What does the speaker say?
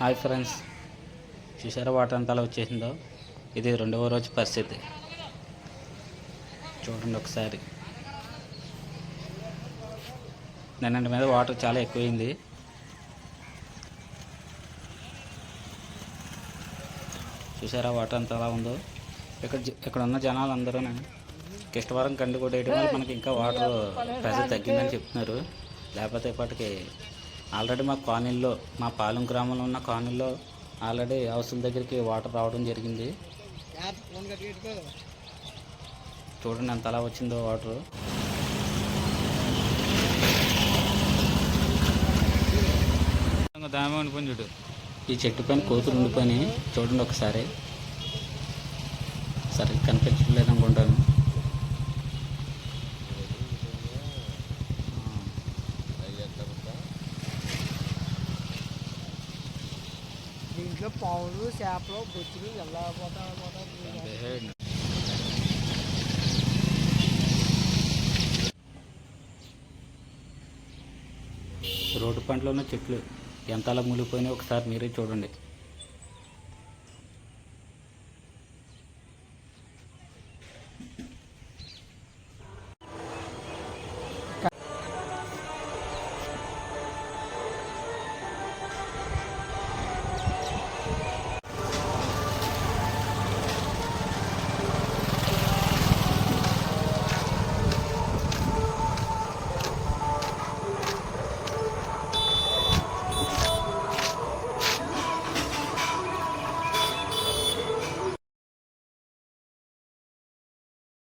Hi friends, చూసారా water అంతా అలా వచ్చేసిందో. ఇది రెండవ రోజు పరిస్థితి. చూడండి ఒకసారి. నిన్నటి మీద వాటర్ చాలా ఎక్కువైంది. చూసారా వాటర్ అంతా అలా ఉందో. ఇక్కడ ఉన్న జనాలు అందరూ కిష్టవరం కండి కొట్టేయడం వల్ల మనకి ఇంకా వాటర్ ప్రెజర్ తగ్గిందని చెప్తున్నారు. లేకపోతే ఇప్పటికి ఆల్రెడీ మా కాలనీలో, మా పాలెం గ్రామంలో ఉన్న కాలనీలో ఆల్రెడీ హౌస్ల దగ్గరికి వాటర్ రావడం జరిగింది. చూడండి ఎంత అలా వచ్చిందో వాటర్. ఈ చెట్టు పైన కోతులు ఉండిపోయి చూడండి ఒకసారి. సరే కనిపించలేదు అనుకుంటాను. దీంట్లో పావులు, చేపలు, బొచ్చులు ఎలా పోతా రోడ్డు పంటలో ఉన్న చెట్లు ఎంత అలా మునిగిపోయినాయి ఒకసారి మీరే చూడండి.